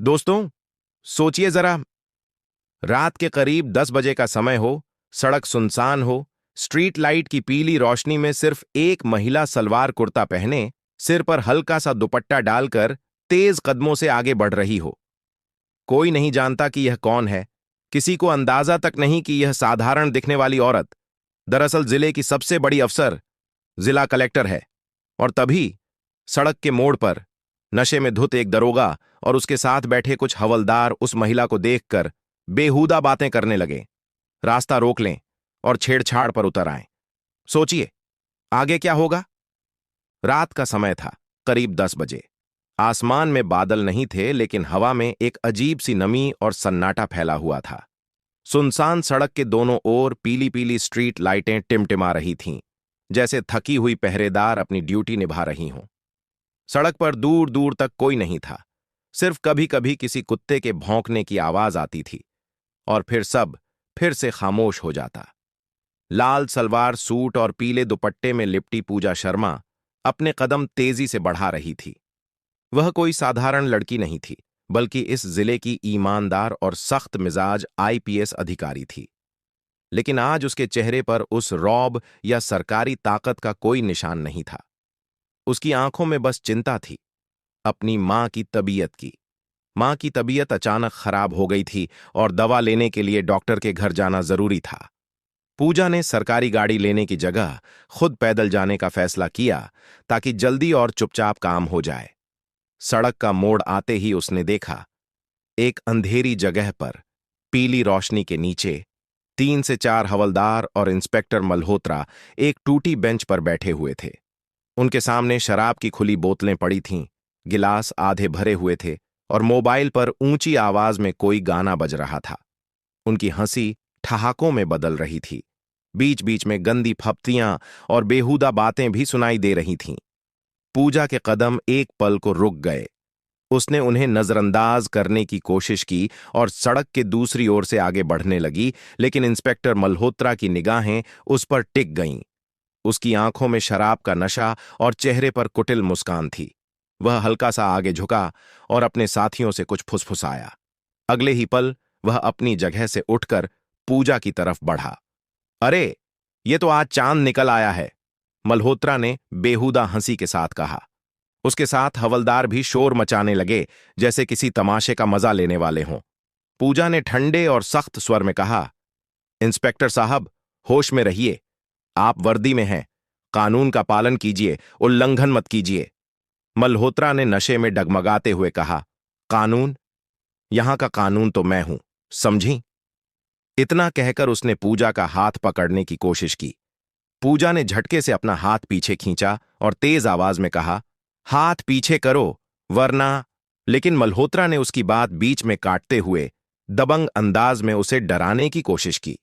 दोस्तों, सोचिए जरा। रात के करीब 10 बजे का समय हो, सड़क सुनसान हो, स्ट्रीट लाइट की पीली रोशनी में सिर्फ एक महिला सलवार कुर्ता पहने, सिर पर हल्का सा दुपट्टा डालकर तेज कदमों से आगे बढ़ रही हो। कोई नहीं जानता कि यह कौन है। किसी को अंदाजा तक नहीं कि यह साधारण दिखने वाली औरत दरअसल जिले की सबसे बड़ी अफसर, जिला कलेक्टर है। और तभी सड़क के मोड़ पर नशे में धुत एक दरोगा और उसके साथ बैठे कुछ हवलदार उस महिला को देखकर बेहूदा बातें करने लगे। रास्ता रोक लें और छेड़छाड़ पर उतर आए। सोचिए, आगे क्या होगा। रात का समय था, करीब 10 बजे। आसमान में बादल नहीं थे, लेकिन हवा में एक अजीब सी नमी और सन्नाटा फैला हुआ था। सुनसान सड़क के दोनों ओर पीली पीली स्ट्रीट लाइटें टिमटिमा रही थीं, जैसे थकी हुई पहरेदार अपनी ड्यूटी निभा रही हों। सड़क पर दूर दूर तक कोई नहीं था। सिर्फ कभी कभी किसी कुत्ते के भौंकने की आवाज आती थी, और फिर सब फिर से खामोश हो जाता। लाल सलवार सूट और पीले दुपट्टे में लिपटी पूजा शर्मा अपने कदम तेजी से बढ़ा रही थी। वह कोई साधारण लड़की नहीं थी, बल्कि इस जिले की ईमानदार और सख्त मिजाज आईपीएस अधिकारी थी। लेकिन आज उसके चेहरे पर उस रौब या सरकारी ताकत का कोई निशान नहीं था। उसकी आंखों में बस चिंता थी, अपनी मां की तबीयत की। मां की तबीयत अचानक खराब हो गई थी और दवा लेने के लिए डॉक्टर के घर जाना जरूरी था। पूजा ने सरकारी गाड़ी लेने की जगह खुद पैदल जाने का फैसला किया, ताकि जल्दी और चुपचाप काम हो जाए। सड़क का मोड़ आते ही उसने देखा, एक अंधेरी जगह पर पीली रोशनी के नीचे 3 से 4 हवलदार और इंस्पेक्टर मल्होत्रा एक टूटी बेंच पर बैठे हुए थे। उनके सामने शराब की खुली बोतलें पड़ी थीं, गिलास आधे भरे हुए थे और मोबाइल पर ऊंची आवाज में कोई गाना बज रहा था। उनकी हंसी ठहाकों में बदल रही थी। बीच बीच में गंदी फप्तियां और बेहुदा बातें भी सुनाई दे रही थीं। पूजा के कदम एक पल को रुक गए। उसने उन्हें नजरअंदाज करने की कोशिश की और सड़क के दूसरी ओर से आगे बढ़ने लगी, लेकिन इंस्पेक्टर मल्होत्रा की निगाहें उस पर टिक गईं। उसकी आंखों में शराब का नशा और चेहरे पर कुटिल मुस्कान थी। वह हल्का सा आगे झुका और अपने साथियों से कुछ फुसफुसाया। अगले ही पल वह अपनी जगह से उठकर पूजा की तरफ बढ़ा। अरे, ये तो आज चांद निकल आया है, मल्होत्रा ने बेहुदा हंसी के साथ कहा। उसके साथ हवलदार भी शोर मचाने लगे, जैसे किसी तमाशे का मजा लेने वाले हों। पूजा ने ठंडे और सख्त स्वर में कहा, इंस्पेक्टर साहब, होश में रहिए। आप वर्दी में हैं, कानून का पालन कीजिए, उल्लंघन मत कीजिए। मल्होत्रा ने नशे में डगमगाते हुए कहा, कानून? यहां का कानून तो मैं हूं, समझी? इतना कहकर उसने पूजा का हाथ पकड़ने की कोशिश की। पूजा ने झटके से अपना हाथ पीछे खींचा और तेज आवाज में कहा, हाथ पीछे करो, वरना। लेकिन मल्होत्रा ने उसकी बात बीच में काटते हुए दबंग अंदाज में उसे डराने की कोशिश की।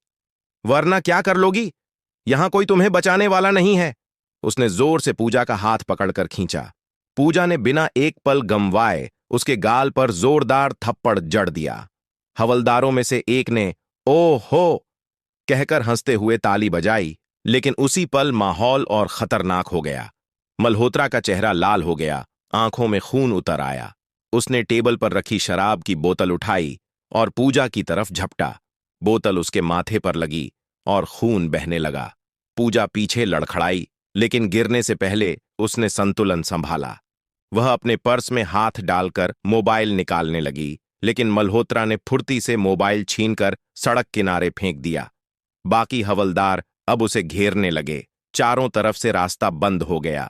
वरना क्या कर लोगी? यहां कोई तुम्हें बचाने वाला नहीं है। उसने जोर से पूजा का हाथ पकड़कर खींचा। पूजा ने बिना एक पल गंवाए उसके गाल पर जोरदार थप्पड़ जड़ दिया। हवलदारों में से एक ने ओ हो कहकर हंसते हुए ताली बजाई, लेकिन उसी पल माहौल और खतरनाक हो गया। मल्होत्रा का चेहरा लाल हो गया, आंखों में खून उतर आया। उसने टेबल पर रखी शराब की बोतल उठाई और पूजा की तरफ झपटा। बोतल उसके माथे पर लगी और खून बहने लगा। पूजा पीछे लड़खड़ाई, लेकिन गिरने से पहले उसने संतुलन संभाला। वह अपने पर्स में हाथ डालकर मोबाइल निकालने लगी, लेकिन मल्होत्रा ने फुर्ती से मोबाइल छीनकर सड़क किनारे फेंक दिया। बाकी हवलदार अब उसे घेरने लगे। चारों तरफ से रास्ता बंद हो गया।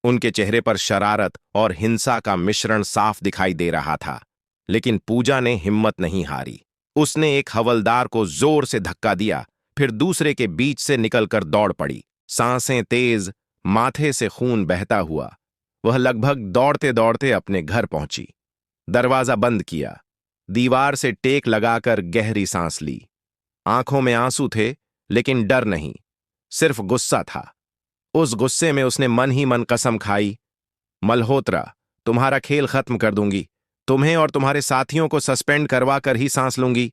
उनके चेहरे पर शरारत और हिंसा का मिश्रण साफ दिखाई दे रहा था, लेकिन पूजा ने हिम्मत नहीं हारी। उसने एक हवलदार को जोर से धक्का दिया, फिर दूसरे के बीच से निकलकर दौड़ पड़ी। सांसें तेज, माथे से खून बहता हुआ वह लगभग दौड़ते दौड़ते अपने घर पहुंची। दरवाजा बंद किया, दीवार से टेक लगाकर गहरी सांस ली। आंखों में आंसू थे, लेकिन डर नहीं, सिर्फ गुस्सा था। उस गुस्से में उसने मन ही मन कसम खाई, मल्होत्रा, तुम्हारा खेल खत्म कर दूंगी। तुम्हें और तुम्हारे साथियों को सस्पेंड करवा कर ही सांस लूंगी।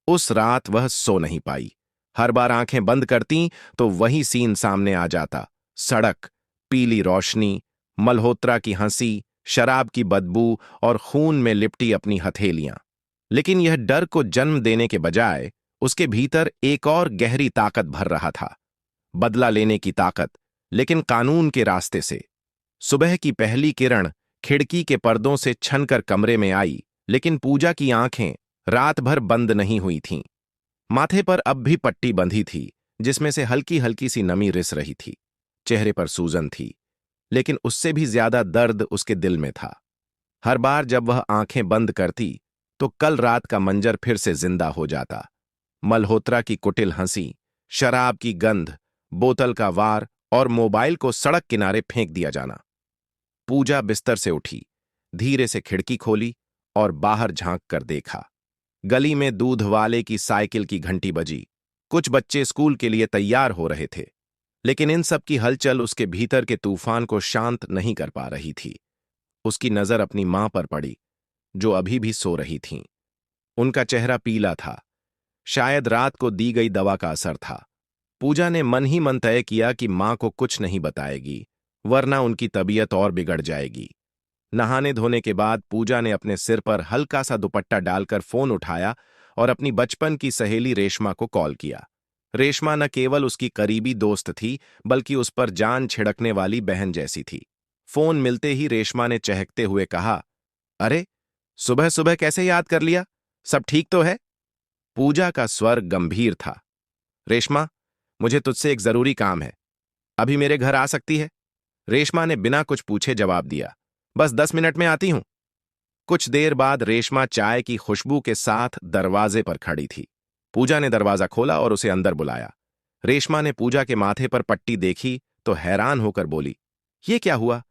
उस रात वह सो नहीं पाई। हर बार आंखें बंद करती तो वही सीन सामने आ जाता। सड़क, पीली रोशनी, मल्होत्रा की हंसी, शराब की बदबू और खून में लिपटी अपनी हथेलियां। लेकिन यह डर को जन्म देने के बजाय उसके भीतर एक और गहरी ताकत भर रहा था, बदला लेने की ताकत, लेकिन कानून के रास्ते से। सुबह की पहली किरण खिड़की के पर्दों से छनकर कमरे में आई, लेकिन पूजा की आंखें रात भर बंद नहीं हुई थीं। माथे पर अब भी पट्टी बंधी थी, जिसमें से हल्की हल्की सी नमी रिस रही थी। चेहरे पर सूजन थी, लेकिन उससे भी ज्यादा दर्द उसके दिल में था। हर बार जब वह आंखें बंद करती, तो कल रात का मंजर फिर से जिंदा हो जाता। मल्होत्रा की कुटिल हंसी, शराब की गंध, बोतल का वार और मोबाइल को सड़क किनारे फेंक दिया जाना। पूजा बिस्तर से उठी, धीरे से खिड़की खोली और बाहर झांक कर देखा। गली में दूध वाले की साइकिल की घंटी बजी। कुछ बच्चे स्कूल के लिए तैयार हो रहे थे, लेकिन इन सब की हलचल उसके भीतर के तूफान को शांत नहीं कर पा रही थी। उसकी नजर अपनी मां पर पड़ी, जो अभी भी सो रही थीं। उनका चेहरा पीला था, शायद रात को दी गई दवा का असर था। पूजा ने मन ही मन तय किया कि मां को कुछ नहीं बताएगी, वरना उनकी तबीयत और बिगड़ जाएगी। नहाने धोने के बाद पूजा ने अपने सिर पर हल्का सा दुपट्टा डालकर फोन उठाया और अपनी बचपन की सहेली रेशमा को कॉल किया। रेशमा न केवल उसकी करीबी दोस्त थी, बल्कि उस पर जान छिड़कने वाली बहन जैसी थी। फोन मिलते ही रेशमा ने चहकते हुए कहा, अरे, सुबह सुबह कैसे याद कर लिया? सब ठीक तो है? पूजा का स्वर गंभीर था। रेशमा, मुझे तुझसे एक जरूरी काम है। अभी मेरे घर आ सकती है? रेशमा ने बिना कुछ पूछे जवाब दिया, बस 10 मिनट में आती हूं। कुछ देर बाद रेशमा चाय की खुशबू के साथ दरवाजे पर खड़ी थी। पूजा ने दरवाजा खोला और उसे अंदर बुलाया। रेशमा ने पूजा के माथे पर पट्टी देखी तो हैरान होकर बोली, ये क्या हुआ?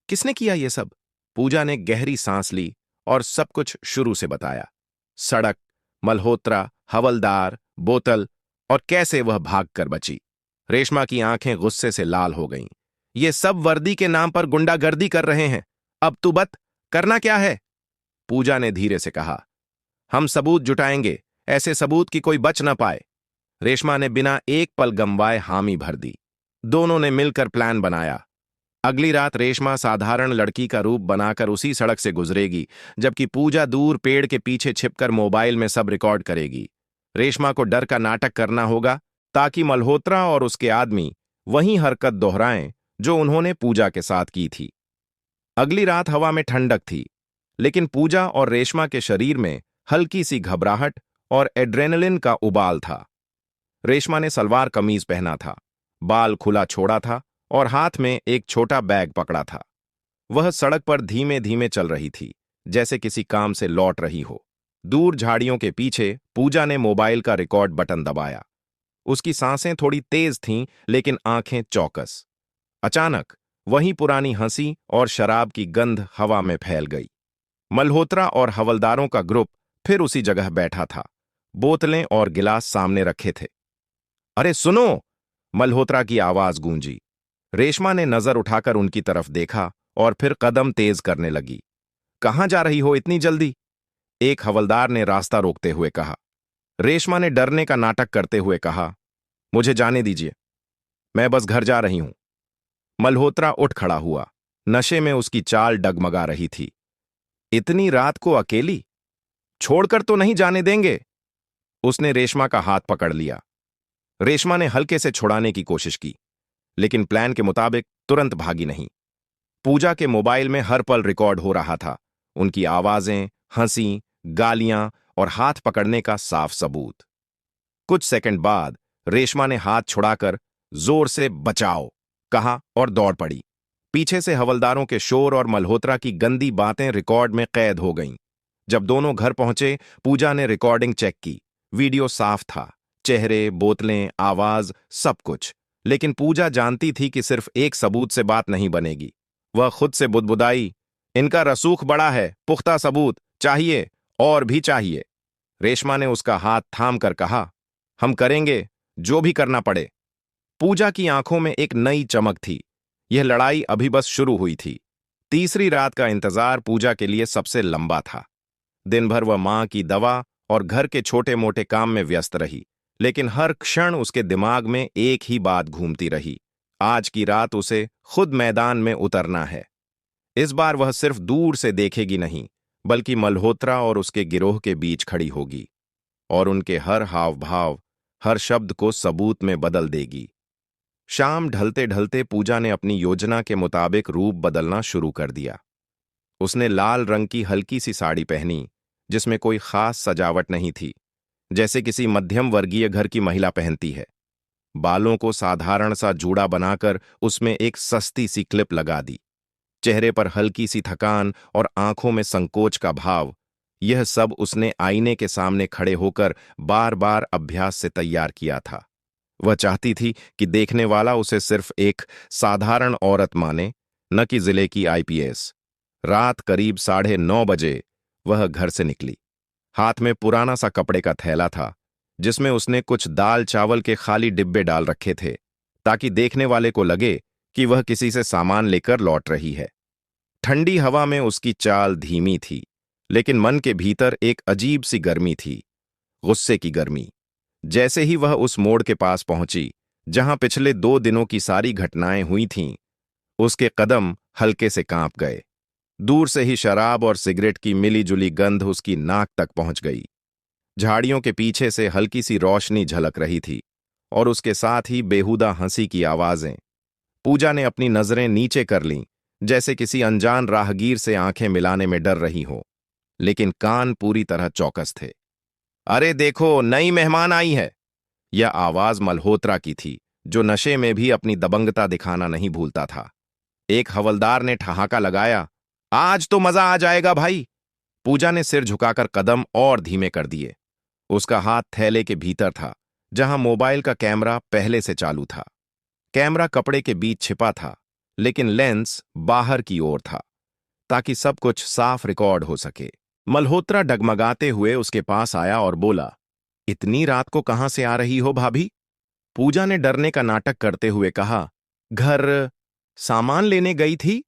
किसने किया ये सब? पूजा ने गहरी सांस ली और सब कुछ शुरू से बताया। सड़क, मल्होत्रा, हवलदार, बोतल और कैसे वह भागकर बची। रेशमा की आंखें गुस्से से लाल हो गईं। ये सब वर्दी के नाम पर गुंडागर्दी कर रहे हैं। अब तू बत, करना क्या है? पूजा ने धीरे से कहा, हम सबूत जुटाएंगे, ऐसे सबूत कि कोई बच न पाए। रेशमा ने बिना एक पल गंवाए हामी भर दी। दोनों ने मिलकर प्लान बनाया। अगली रात रेशमा साधारण लड़की का रूप बनाकर उसी सड़क से गुजरेगी, जबकि पूजा दूर पेड़ के पीछे छिपकर मोबाइल में सब रिकॉर्ड करेगी। रेशमा को डर का नाटक करना होगा, ताकि मल्होत्रा और उसके आदमी वही हरकत दोहराएं जो उन्होंने पूजा के साथ की थी। अगली रात हवा में ठंडक थी, लेकिन पूजा और रेशमा के शरीर में हल्की सी घबराहट और एड्रेनलिन का उबाल था। रेशमा ने सलवार कमीज पहना था, बाल खुला छोड़ा था और हाथ में एक छोटा बैग पकड़ा था। वह सड़क पर धीमे धीमे चल रही थी, जैसे किसी काम से लौट रही हो। दूर झाड़ियों के पीछे पूजा ने मोबाइल का रिकॉर्ड बटन दबाया। उसकी सांसें थोड़ी तेज थीं, लेकिन आंखें चौकस। अचानक वही पुरानी हंसी और शराब की गंध हवा में फैल गई। मल्होत्रा और हवलदारों का ग्रुप फिर उसी जगह बैठा था, बोतलें और गिलास सामने रखे थे। अरे सुनो! मल्होत्रा की आवाज गूंजी। रेशमा ने नजर उठाकर उनकी तरफ देखा और फिर कदम तेज करने लगी। कहां जा रही हो इतनी जल्दी? एक हवलदार ने रास्ता रोकते हुए कहा। रेशमा ने डरने का नाटक करते हुए कहा, मुझे जाने दीजिए, मैं बस घर जा रही हूं। मल्होत्रा उठ खड़ा हुआ। नशे में उसकी चाल डगमगा रही थी। इतनी रात को अकेली? छोड़कर तो नहीं जाने देंगे? उसने रेशमा का हाथ पकड़ लिया। रेशमा ने हल्के से छुड़ाने की कोशिश की, लेकिन प्लान के मुताबिक तुरंत भागी नहीं। पूजा के मोबाइल में हर पल रिकॉर्ड हो रहा था, उनकी आवाजें, हंसी, गालियां और हाथ पकड़ने का साफ सबूत। कुछ सेकंड बाद रेशमा ने हाथ छुड़ाकर जोर से बचाओ कहा और दौड़ पड़ी। पीछे से हवलदारों के शोर और मल्होत्रा की गंदी बातें रिकॉर्ड में कैद हो गईं। जब दोनों घर पहुंचे, पूजा ने रिकॉर्डिंग चेक की। वीडियो साफ था, चेहरे, बोतलें, आवाज, सब कुछ। लेकिन पूजा जानती थी कि सिर्फ एक सबूत से बात नहीं बनेगी। वह खुद से बुदबुदाई, इनका रसूख बड़ा है, पुख्ता सबूत चाहिए और भी चाहिए। रेशमा ने उसका हाथ थाम कर कहा, हम करेंगे, जो भी करना पड़े। पूजा की आंखों में एक नई चमक थी। यह लड़ाई अभी बस शुरू हुई थी। तीसरी रात का इंतजार पूजा के लिए सबसे लंबा था। दिन भर वह मां की दवा और घर के छोटे मोटे काम में व्यस्त रही, लेकिन हर क्षण उसके दिमाग में एक ही बात घूमती रही, आज की रात उसे खुद मैदान में उतरना है। इस बार वह सिर्फ दूर से देखेगी नहीं, बल्कि मल्होत्रा और उसके गिरोह के बीच खड़ी होगी और उनके हर हाव भाव, हर शब्द को सबूत में बदल देगी। शाम ढलते ढलते पूजा ने अपनी योजना के मुताबिक रूप बदलना शुरू कर दिया। उसने लाल रंग की हल्की सी साड़ी पहनी, जिसमें कोई खास सजावट नहीं थी, जैसे किसी मध्यम वर्गीय घर की महिला पहनती है। बालों को साधारण सा जूड़ा बनाकर उसमें एक सस्ती सी क्लिप लगा दी। चेहरे पर हल्की सी थकान और आंखों में संकोच का भाव, यह सब उसने आईने के सामने खड़े होकर बार बार अभ्यास से तैयार किया था। वह चाहती थी कि देखने वाला उसे सिर्फ एक साधारण औरत माने, न कि जिले की आईपीएस। रात करीब 9:30 बजे वह घर से निकली। हाथ में पुराना सा कपड़े का थैला था, जिसमें उसने कुछ दाल चावल के खाली डिब्बे डाल रखे थे, ताकि देखने वाले को लगे कि वह किसी से सामान लेकर लौट रही है। ठंडी हवा में उसकी चाल धीमी थी, लेकिन मन के भीतर एक अजीब सी गर्मी थी, गुस्से की गर्मी। जैसे ही वह उस मोड़ के पास पहुंची, जहां पिछले 2 दिनों की सारी घटनाएं हुई थीं, उसके कदम हल्के से कांप गए। दूर से ही शराब और सिगरेट की मिली-जुली गंध उसकी नाक तक पहुंच गई। झाड़ियों के पीछे से हल्की सी रोशनी झलक रही थी और उसके साथ ही बेहुदा हंसी की आवाजें। पूजा ने अपनी नजरें नीचे कर लीं, जैसे किसी अनजान राहगीर से आंखें मिलाने में डर रही हो, लेकिन कान पूरी तरह चौकस थे। अरे देखो, नई मेहमान आई है। यह आवाज मल्होत्रा की थी, जो नशे में भी अपनी दबंगता दिखाना नहीं भूलता था। एक हवलदार ने ठहाका लगाया, आज तो मजा आ जाएगा भाई। पूजा ने सिर झुकाकर कदम और धीमे कर दिए। उसका हाथ थैले के भीतर था, जहां मोबाइल का कैमरा पहले से चालू था। कैमरा कपड़े के बीच छिपा था, लेकिन लेंस बाहर की ओर था, ताकि सब कुछ साफ रिकॉर्ड हो सके। मल्होत्रा डगमगाते हुए उसके पास आया और बोला, इतनी रात को कहां से आ रही हो भाभी? पूजा ने डरने का नाटक करते हुए कहा, घर सामान लेने गई थी।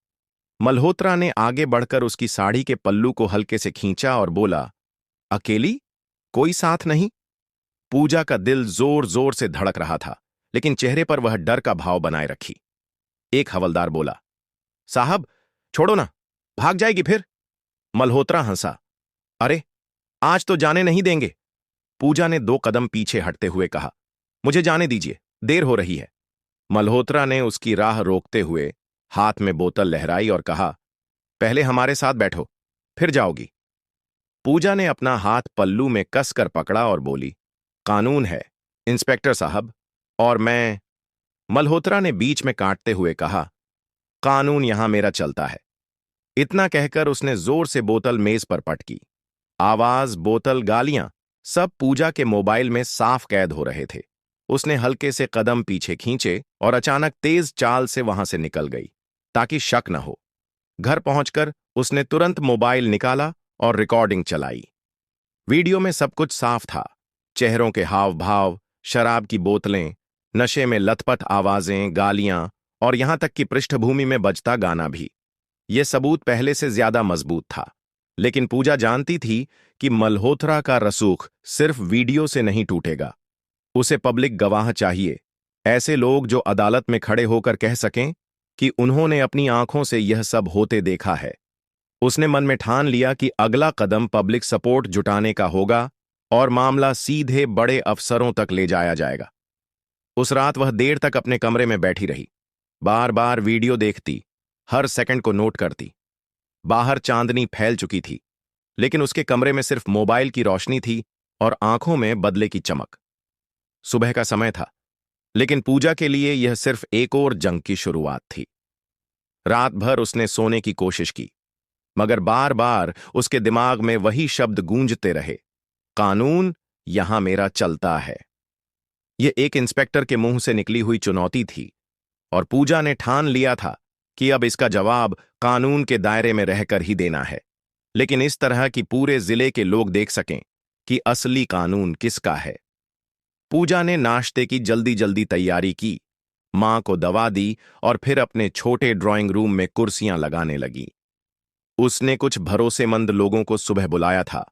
मल्होत्रा ने आगे बढ़कर उसकी साड़ी के पल्लू को हल्के से खींचा और बोला, अकेली? कोई साथ नहीं? पूजा का दिल जोर जोर से धड़क रहा था, लेकिन चेहरे पर वह डर का भाव बनाए रखी। एक हवलदार बोला, साहब छोड़ो ना, भाग जाएगी फिर। मल्होत्रा हंसा, अरे आज तो जाने नहीं देंगे। पूजा ने 2 कदम पीछे हटते हुए कहा, मुझे जाने दीजिए, देर हो रही है। मल्होत्रा ने उसकी राह रोकते हुए हाथ में बोतल लहराई और कहा, पहले हमारे साथ बैठो, फिर जाओगी। पूजा ने अपना हाथ पल्लू में कसकर पकड़ा और बोली, कानून है इंस्पेक्टर साहब, और मैं। मल्होत्रा ने बीच में काटते हुए कहा, कानून यहां मेरा चलता है। इतना कहकर उसने जोर से बोतल मेज पर पटकी। आवाज, बोतल, गालियां, सब पूजा के मोबाइल में साफ कैद हो रहे थे। उसने हल्के से कदम पीछे खींचे और अचानक तेज चाल से वहां से निकल गई, ताकि शक न हो। घर पहुंचकर उसने तुरंत मोबाइल निकाला और रिकॉर्डिंग चलाई। वीडियो में सब कुछ साफ था, चेहरों के हाव भाव, शराब की बोतलें, नशे में लथपथ आवाजें, गालियां और यहां तक कि पृष्ठभूमि में बजता गाना भी। यह सबूत पहले से ज्यादा मजबूत था, लेकिन पूजा जानती थी कि मल्होत्रा का रसूख सिर्फ वीडियो से नहीं टूटेगा। उसे पब्लिक गवाह चाहिए, ऐसे लोग जो अदालत में खड़े होकर कह सकें कि उन्होंने अपनी आंखों से यह सब होते देखा है। उसने मन में ठान लिया कि अगला कदम पब्लिक सपोर्ट जुटाने का होगा और मामला सीधे बड़े अफसरों तक ले जाया जाएगा। उस रात वह देर तक अपने कमरे में बैठी रही, बार बार वीडियो देखती, हर सेकंड को नोट करती। बाहर चांदनी फैल चुकी थी, लेकिन उसके कमरे में सिर्फ मोबाइल की रोशनी थी और आंखों में बदले की चमक। सुबह का समय था, लेकिन पूजा के लिए यह सिर्फ एक और जंग की शुरुआत थी। रात भर उसने सोने की कोशिश की, मगर बार बार उसके दिमाग में वही शब्द गूंजते रहे, कानून यहां मेरा चलता है। यह एक इंस्पेक्टर के मुंह से निकली हुई चुनौती थी, और पूजा ने ठान लिया था कि अब इसका जवाब कानून के दायरे में रहकर ही देना है, लेकिन इस तरह कि पूरे जिले के लोग देख सकें कि असली कानून किसका है। पूजा ने नाश्ते की जल्दी जल्दी तैयारी की, मां को दवा दी और फिर अपने छोटे ड्राइंग रूम में कुर्सियां लगाने लगी। उसने कुछ भरोसेमंद लोगों को सुबह बुलाया था,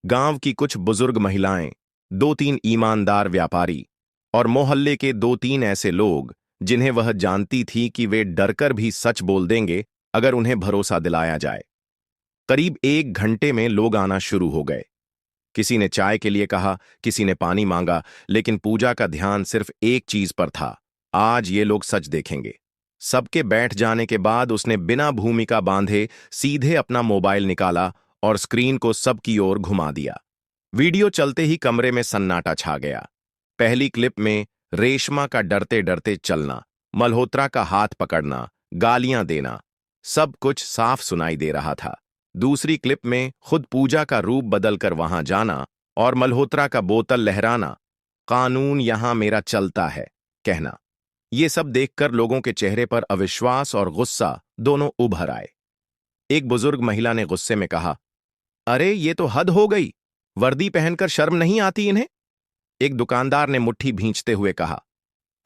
गांव की कुछ बुजुर्ग महिलाएं, 2-3 ईमानदार व्यापारी और मोहल्ले के 2-3 ऐसे लोग जिन्हें वह जानती थी कि वे डरकर भी सच बोल देंगे अगर उन्हें भरोसा दिलाया जाए। करीब 1 घंटे में लोग आना शुरू हो गए। किसी ने चाय के लिए कहा, किसी ने पानी मांगा, लेकिन पूजा का ध्यान सिर्फ एक चीज पर था। आज ये लोग सच देखेंगे। सबके बैठ जाने के बाद उसने बिना भूमिका बांधे सीधे अपना मोबाइल निकाला और स्क्रीन को सबकी ओर घुमा दिया। वीडियो चलते ही कमरे में सन्नाटा छा गया। पहली क्लिप में रेशमा का डरते डरते चलना, मल्होत्रा का हाथ पकड़ना, गालियां देना, सब कुछ साफ सुनाई दे रहा था। दूसरी क्लिप में खुद पूजा का रूप बदलकर वहां जाना और मल्होत्रा का बोतल लहराना, कानून यहां मेरा चलता है कहना। ये सब देखकर लोगों के चेहरे पर अविश्वास और गुस्सा दोनों उभर आए। एक बुजुर्ग महिला ने गुस्से में कहा, अरे ये तो हद हो गई, वर्दी पहनकर शर्म नहीं आती इन्हें। एक दुकानदार ने मुट्ठी भींचते हुए कहा,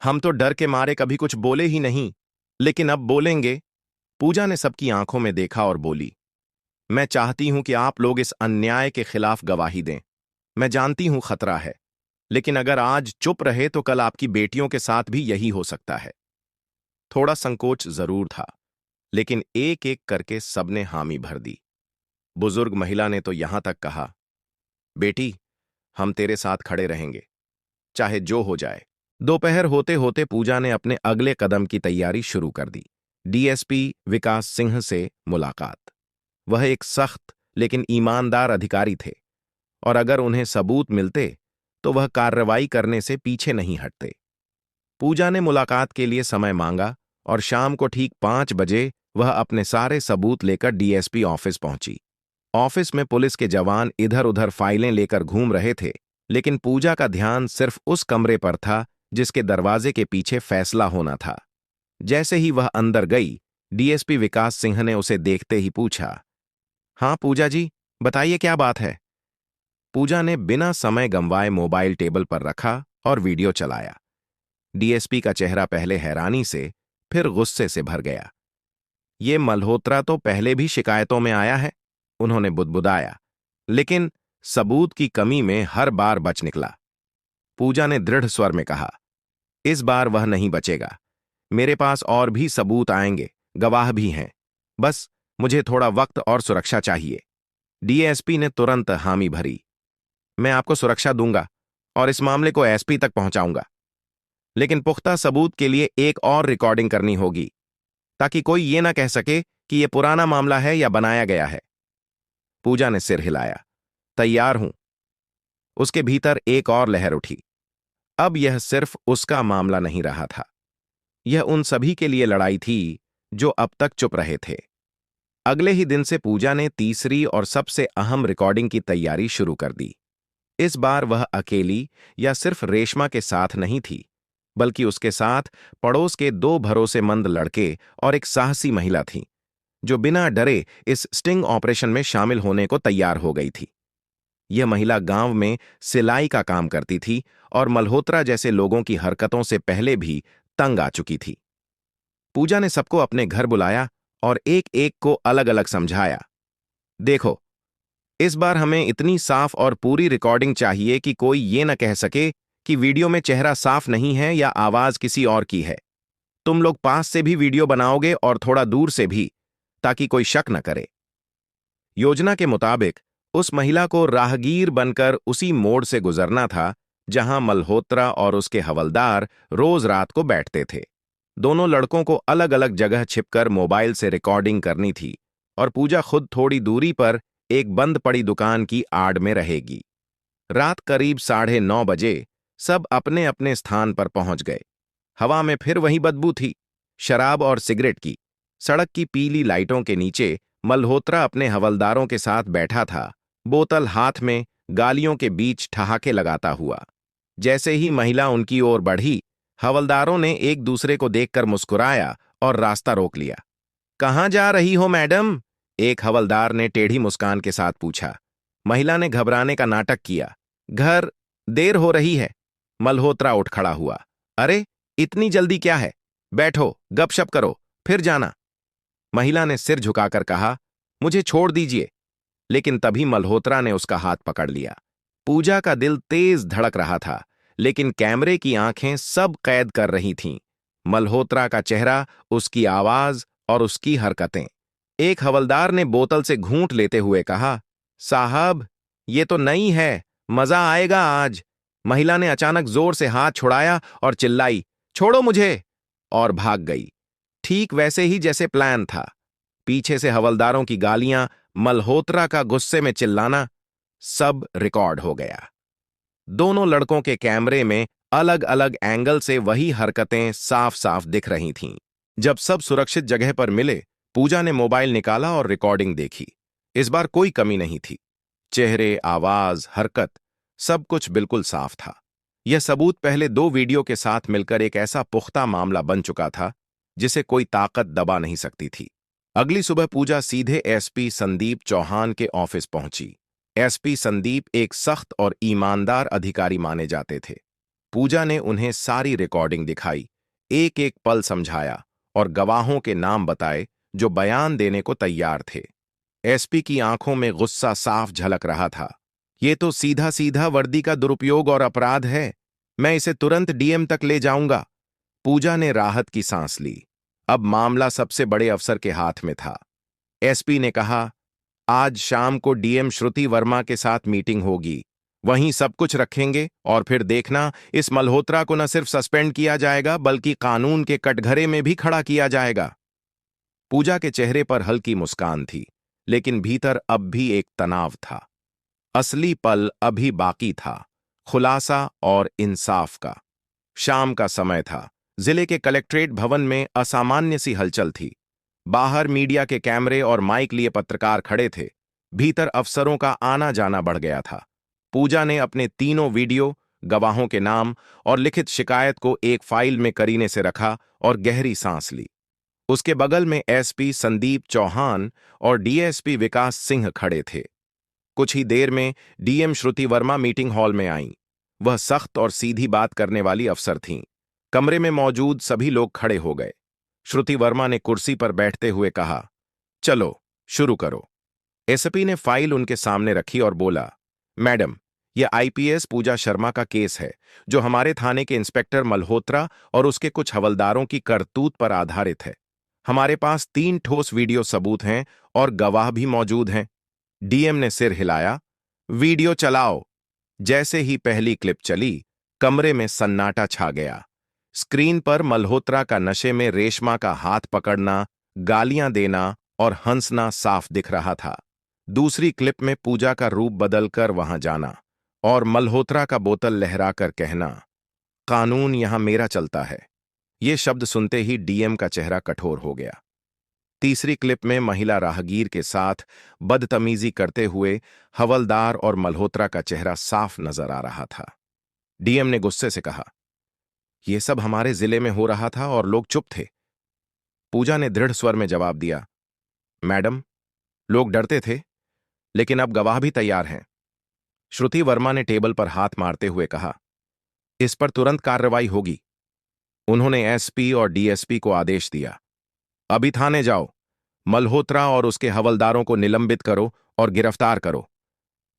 हम तो डर के मारे कभी कुछ बोले ही नहीं, लेकिन अब बोलेंगे। पूजा ने सबकी आंखों में देखा और बोली, मैं चाहती हूं कि आप लोग इस अन्याय के खिलाफ गवाही दें। मैं जानती हूं खतरा है, लेकिन अगर आज चुप रहे तो कल आपकी बेटियों के साथ भी यही हो सकता है। थोड़ा संकोच जरूर था, लेकिन एक एक करके सबने हामी भर दी। बुजुर्ग महिला ने तो यहां तक कहा, बेटी, हम तेरे साथ खड़े रहेंगे, चाहे जो हो जाए। दोपहर होते होते पूजा ने अपने अगले कदम की तैयारी शुरू कर दी। डीएसपी विकास सिंह से मुलाकात। वह एक सख्त लेकिन ईमानदार अधिकारी थे, और अगर उन्हें सबूत मिलते तो वह कार्रवाई करने से पीछे नहीं हटते। पूजा ने मुलाकात के लिए समय मांगा और शाम को ठीक 5 बजे वह अपने सारे सबूत लेकर डीएसपी ऑफिस पहुंची। ऑफिस में पुलिस के जवान इधर उधर फाइलें लेकर घूम रहे थे, लेकिन पूजा का ध्यान सिर्फ उस कमरे पर था जिसके दरवाजे के पीछे फैसला होना था। जैसे ही वह अंदर गई, डीएसपी विकास सिंह ने उसे देखते ही पूछा, हाँ पूजा जी, बताइए क्या बात है। पूजा ने बिना समय गंवाए मोबाइल टेबल पर रखा और वीडियो चलाया। डीएसपी का चेहरा पहले हैरानी से, फिर गुस्से से भर गया। ये मल्होत्रा तो पहले भी शिकायतों में आया है, उन्होंने बुदबुदाया, लेकिन सबूत की कमी में हर बार बच निकला। पूजा ने दृढ़ स्वर में कहा, इस बार वह नहीं बचेगा। मेरे पास और भी सबूत आएंगे, गवाह भी हैं। बस मुझे थोड़ा वक्त और सुरक्षा चाहिए। डीएसपी ने तुरंत हामी भरी, मैं आपको सुरक्षा दूंगा और इस मामले को एसपी तक पहुंचाऊंगा, लेकिन पुख्ता सबूत के लिए एक और रिकॉर्डिंग करनी होगी, ताकि कोई ये ना कह सके कि यह पुराना मामला है या बनाया गया है। पूजा ने सिर हिलाया, तैयार हूं। उसके भीतर एक और लहर उठी। अब यह सिर्फ उसका मामला नहीं रहा था, यह उन सभी के लिए लड़ाई थी जो अब तक चुप रहे थे। अगले ही दिन से पूजा ने तीसरी और सबसे अहम रिकॉर्डिंग की तैयारी शुरू कर दी। इस बार वह अकेली या सिर्फ रेशमा के साथ नहीं थी, बल्कि उसके साथ पड़ोस के 2 भरोसेमंद लड़के और एक साहसी महिला थी, जो बिना डरे इस स्टिंग ऑपरेशन में शामिल होने को तैयार हो गई थी। यह महिला गांव में सिलाई का काम करती थी और मल्होत्रा जैसे लोगों की हरकतों से पहले भी तंग आ चुकी थी। पूजा ने सबको अपने घर बुलाया और एक एक को अलग अलग समझाया। देखो, इस बार हमें इतनी साफ और पूरी रिकॉर्डिंग चाहिए कि कोई ये न कह सके कि वीडियो में चेहरा साफ नहीं है या आवाज किसी और की है। तुम लोग पास से भी वीडियो बनाओगे और थोड़ा दूर से भी, ताकि कोई शक न करे। योजना के मुताबिक उस महिला को राहगीर बनकर उसी मोड़ से गुजरना था जहां मल्होत्रा और उसके हवलदार रोज रात को बैठते थे। दोनों लड़कों को अलग अलग जगह छिपकर मोबाइल से रिकॉर्डिंग करनी थी, और पूजा खुद थोड़ी दूरी पर एक बंद पड़ी दुकान की आड़ में रहेगी। रात करीब 9:30 बजे सब अपने अपने स्थान पर पहुंच गए। हवा में फिर वही बदबू थी, शराब और सिगरेट की। सड़क की पीली लाइटों के नीचे मल्होत्रा अपने हवलदारों के साथ बैठा था, बोतल हाथ में, गालियों के बीच ठहाके लगाता हुआ। जैसे ही महिला उनकी ओर बढ़ी, हवलदारों ने एक दूसरे को देखकर मुस्कुराया और रास्ता रोक लिया। कहां जा रही हो मैडम? एक हवलदार ने टेढ़ी मुस्कान के साथ पूछा। महिला ने घबराने का नाटक किया। घर, देर हो रही है। मल्होत्रा उठ खड़ा हुआ। अरे, इतनी जल्दी क्या है? बैठो, गपशप करो, फिर जाना। महिला ने सिर झुकाकर कहा, मुझे छोड़ दीजिए। लेकिन तभी मल्होत्रा ने उसका हाथ पकड़ लिया। पूजा का दिल तेज धड़क रहा था, लेकिन कैमरे की आंखें सब कैद कर रही थीं। मल्होत्रा का चेहरा, उसकी आवाज और उसकी हरकतें। एक हवलदार ने बोतल से घूंट लेते हुए कहा, साहब, ये तो नई है, मजा आएगा आज। महिला ने अचानक जोर से हाथ छुड़ाया और चिल्लाई, छोड़ो मुझे, और भाग गई। ठीक वैसे ही जैसे प्लान था। पीछे से हवलदारों की गालियां, मल्होत्रा का गुस्से में चिल्लाना, सब रिकॉर्ड हो गया। दोनों लड़कों के कैमरे में अलग अलग एंगल से वही हरकतें साफ साफ दिख रही थीं। जब सब सुरक्षित जगह पर मिले, पूजा ने मोबाइल निकाला और रिकॉर्डिंग देखी। इस बार कोई कमी नहीं थी। चेहरे, आवाज, हरकत, सब कुछ बिल्कुल साफ था। यह सबूत पहले 2 वीडियो के साथ मिलकर एक ऐसा पुख्ता मामला बन चुका था जिसे कोई ताकत दबा नहीं सकती थी। अगली सुबह पूजा सीधे एसपी संदीप चौहान के ऑफिस पहुंची। एसपी संदीप एक सख्त और ईमानदार अधिकारी माने जाते थे। पूजा ने उन्हें सारी रिकॉर्डिंग दिखाई, एक एक पल समझाया और गवाहों के नाम बताए जो बयान देने को तैयार थे। एसपी की आंखों में गुस्सा साफ झलक रहा था। ये तो सीधा सीधा वर्दी का दुरुपयोग और अपराध है। मैं इसे तुरंत डीएम तक ले जाऊंगा। पूजा ने राहत की सांस ली। अब मामला सबसे बड़े अफसर के हाथ में था। एसपी ने कहा, आज शाम को डीएम श्रुति वर्मा के साथ मीटिंग होगी। वहीं सब कुछ रखेंगे और फिर देखना, इस मल्होत्रा को न सिर्फ सस्पेंड किया जाएगा बल्कि कानून के कटघरे में भी खड़ा किया जाएगा। पूजा के चेहरे पर हल्की मुस्कान थी, लेकिन भीतर अब भी एक तनाव था। असली पल अभी बाकी था, खुलासा और इंसाफ का। शाम का समय था। जिले के कलेक्ट्रेट भवन में असामान्य सी हलचल थी। बाहर मीडिया के कैमरे और माइक लिए पत्रकार खड़े थे। भीतर अफसरों का आना जाना बढ़ गया था। पूजा ने अपने तीनों वीडियो, गवाहों के नाम और लिखित शिकायत को एक फाइल में करीने से रखा और गहरी सांस ली। उसके बगल में एसपी संदीप चौहान और डीएसपी विकास सिंह खड़े थे। कुछ ही देर में डीएम श्रुति वर्मा मीटिंग हॉल में आईं। वह सख्त और सीधी बात करने वाली अफसर थीं। कमरे में मौजूद सभी लोग खड़े हो गए। श्रुति वर्मा ने कुर्सी पर बैठते हुए कहा, चलो शुरू करो। एसपी ने फाइल उनके सामने रखी और बोला, मैडम, यह आईपीएस पूजा शर्मा का केस है, जो हमारे थाने के इंस्पेक्टर मल्होत्रा और उसके कुछ हवलदारों की करतूत पर आधारित है। हमारे पास 3 ठोस वीडियो सबूत हैं और गवाह भी मौजूद हैं। डीएम ने सिर हिलाया, वीडियो चलाओ। जैसे ही पहली क्लिप चली, कमरे में सन्नाटा छा गया। स्क्रीन पर मल्होत्रा का नशे में रेशमा का हाथ पकड़ना, गालियां देना और हंसना साफ दिख रहा था। दूसरी क्लिप में पूजा का रूप बदलकर वहां जाना और मल्होत्रा का बोतल लहराकर कहना, कानून यहां मेरा चलता है। ये शब्द सुनते ही डीएम का चेहरा कठोर हो गया। तीसरी क्लिप में महिला राहगीर के साथ बदतमीजी करते हुए हवलदार और मल्होत्रा का चेहरा साफ नजर आ रहा था। डीएम ने गुस्से से कहा, यह सब हमारे जिले में हो रहा था और लोग चुप थे। पूजा ने दृढ़ स्वर में जवाब दिया, मैडम, लोग डरते थे, लेकिन अब गवाह भी तैयार हैं। श्रुति वर्मा ने टेबल पर हाथ मारते हुए कहा, इस पर तुरंत कार्रवाई होगी। उन्होंने एसपी और डीएसपी को आदेश दिया, अभी थाने जाओ, मल्होत्रा और उसके हवलदारों को निलंबित करो और गिरफ्तार करो।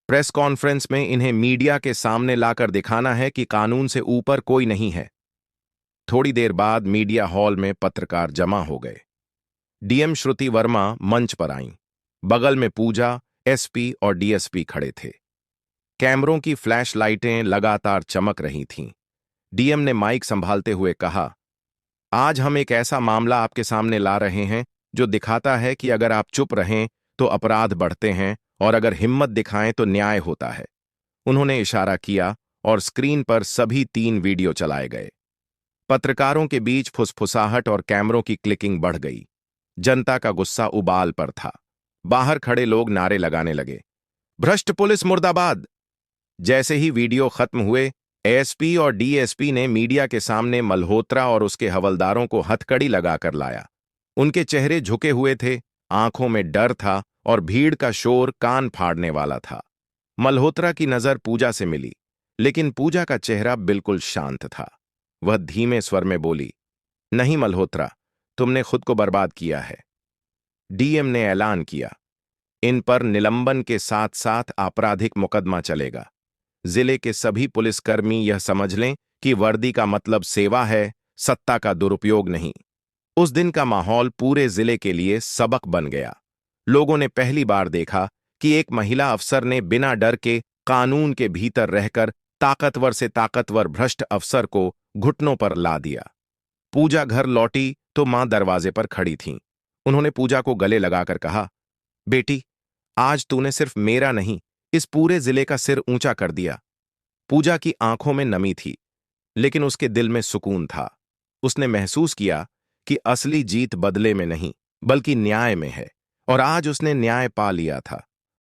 प्रेस कॉन्फ्रेंस में इन्हें मीडिया के सामने लाकर दिखाना है कि कानून से ऊपर कोई नहीं है। थोड़ी देर बाद मीडिया हॉल में पत्रकार जमा हो गए। डीएम श्रुति वर्मा मंच पर आईं। बगल में पूजा, एसपी और डीएसपी खड़े थे। कैमरों की फ्लैश लाइटें लगातार चमक रही थीं। डीएम ने माइक संभालते हुए कहा, आज हम एक ऐसा मामला आपके सामने ला रहे हैं जो दिखाता है कि अगर आप चुप रहें तो अपराध बढ़ते हैं और अगर हिम्मत दिखाएं तो न्याय होता है। उन्होंने इशारा किया और स्क्रीन पर सभी 3 वीडियो चलाए गए। पत्रकारों के बीच फुसफुसाहट और कैमरों की क्लिकिंग बढ़ गई। जनता का गुस्सा उबाल पर था। बाहर खड़े लोग नारे लगाने लगे, भ्रष्ट पुलिस मुर्दाबाद। जैसे ही वीडियो खत्म हुए, एसपी और डीएसपी ने मीडिया के सामने मल्होत्रा और उसके हवलदारों को हथकड़ी लगाकर लाया। उनके चेहरे झुके हुए थे, आंखों में डर था और भीड़ का शोर कान फाड़ने वाला था। मल्होत्रा की नजर पूजा से मिली, लेकिन पूजा का चेहरा बिल्कुल शांत था। वह धीमे स्वर में बोली, नहीं मल्होत्रा, तुमने खुद को बर्बाद किया है। डीएम ने ऐलान किया, इन पर निलंबन के साथ साथ आपराधिक मुकदमा चलेगा। जिले के सभी पुलिसकर्मी यह समझ लें कि वर्दी का मतलब सेवा है, सत्ता का दुरुपयोग नहीं। उस दिन का माहौल पूरे जिले के लिए सबक बन गया। लोगों ने पहली बार देखा कि एक महिला अफसर ने बिना डर के कानून के भीतर रहकर ताकतवर से ताकतवर भ्रष्ट अफसर को घुटनों पर ला दिया। पूजा घर लौटी तो मां दरवाजे पर खड़ी थीं। उन्होंने पूजा को गले लगाकर कहा, बेटी, आज तूने सिर्फ मेरा नहीं, इस पूरे जिले का सिर ऊंचा कर दिया। पूजा की आंखों में नमी थी, लेकिन उसके दिल में सुकून था। उसने महसूस किया कि असली जीत बदले में नहीं, बल्कि न्याय में है, और आज उसने न्याय पा लिया था।